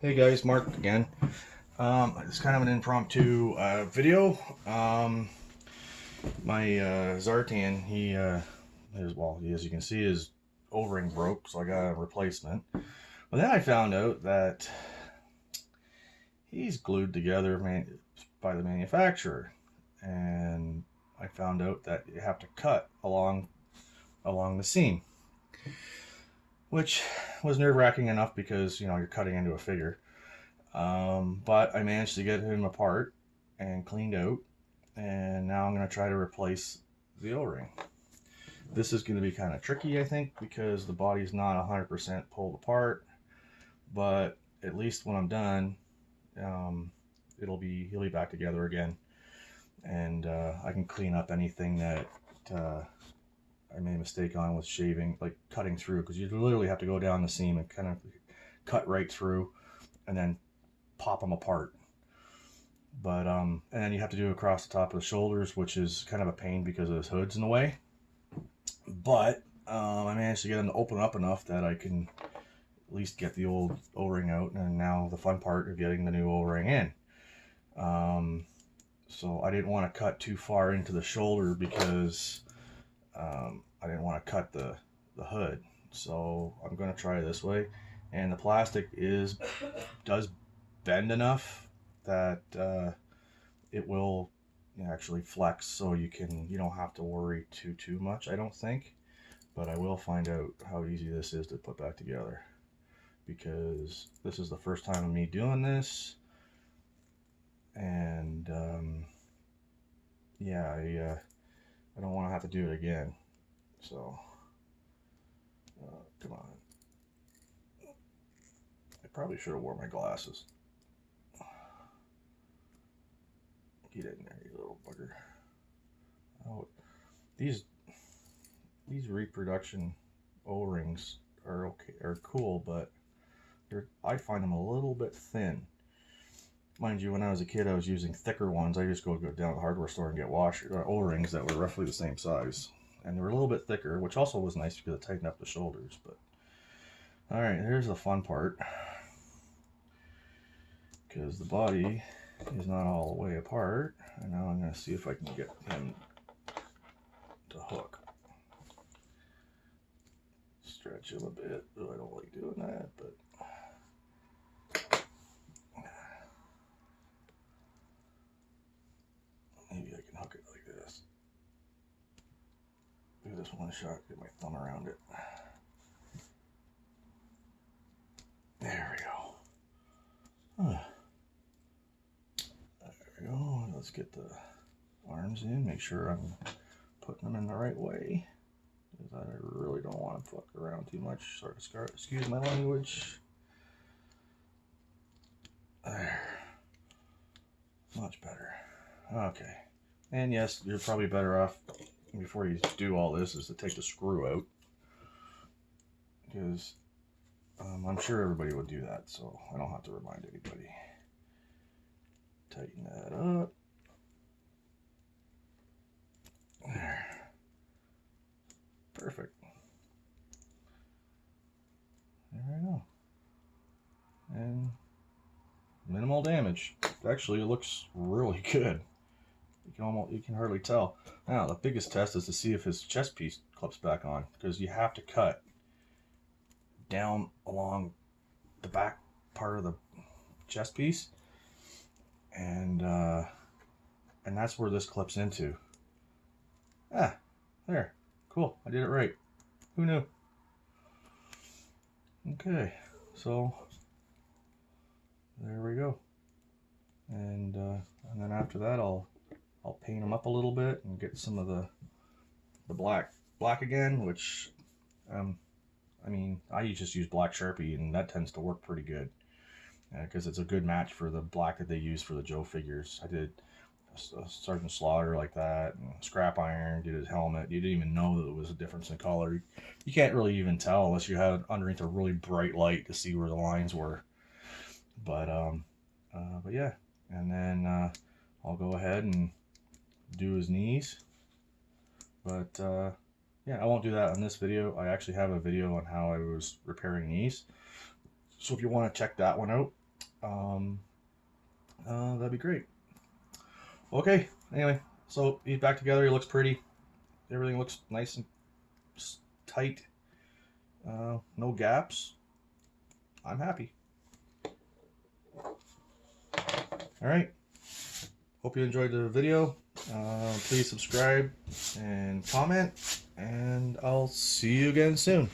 Hey guys, Mark again. It's kind of an impromptu video. My Zartan, as you can see, his O-ring broke, so I got a replacement. But then I found out that he's glued together by the manufacturer, and I found out that you have to cut along the seam, which was nerve-wracking enough because you're cutting into a figure. But I managed to get him apart and cleaned out, and now I'm going to try to replace the O-ring. This is going to be kind of tricky, I think, because the body's not 100% pulled apart, but at least when I'm done, he'll be back together again, and I can clean up anything that I made a mistake on with shaving, like cutting through, because you literally have to go down the seam and kind of cut right through, and then pop them apart. But and then you have to do it across the top of the shoulders, which is kind of a pain because of his hood's in the way. But I managed to get him to open up enough that I can at least get the old O-ring out, and now the fun part of getting the new O-ring in. So I didn't want to cut too far into the shoulder because I didn't want to cut the hood. So I'm going to try this way, and the plastic does bend enough that it will actually flex, so you don't have to worry too much, I don't think. But I will find out how easy this is to put back together, because this is the first time of me doing this, and yeah, I don't want to have to do it again. So come on, I probably should have worn my glasses. Get in there, you little bugger. Oh, these reproduction O-rings are cool, but I find them a little bit thin. Mind you, when I was a kid, I was using thicker ones. I just go down to the hardware store and get O-rings that were roughly the same size, and they were a little bit thicker, which also was nice because it tightened up the shoulders. But all right, here's the fun part, because the body is not all the way apart, and now I'm going to see if I can get him to hook. Stretch him a bit, though I don't like doing that, but maybe I can hook it like this. Do this one shot, get my thumb around it. There we go. There we go. Let's get the arms in, make sure I'm putting them in the right way, because I really don't want to fuck around too much. Excuse my language. There. Much better. Okay. And yes, you're probably better off, before you do all this, is to take the screw out, because I'm sure everybody would do that, so I don't have to remind anybody. Tighten that up. There. Perfect. There we go. And minimal damage. Actually, it looks really good. You can hardly tell. Now, the biggest test is to see if his chest piece clips back on, because you have to cut down along the back part of the chest piece, and that's where this clips into. There. Cool. I did it right. Who knew? Okay, so there we go. And then after that, I'll paint them up a little bit and get some of the black again, which I mean, I just use black Sharpie, and that tends to work pretty good, because it's a good match for the black that they use for the Joe figures. I did Sergeant Slaughter like that, and Scrap Iron did his helmet. You didn't even know that there was a difference in color. You can't really even tell unless you had underneath a really bright light to see where the lines were. But yeah, and then I'll go ahead and do his knees. But yeah, I won't do that on this video. I actually have a video on how I was repairing knees, so if you want to check that one out, that'd be great. Okay, anyway, so he's back together. He looks pretty. Everything looks nice and tight. No gaps. I'm happy. All right. Hope you enjoyed the video. Please subscribe and comment, and I'll see you again soon.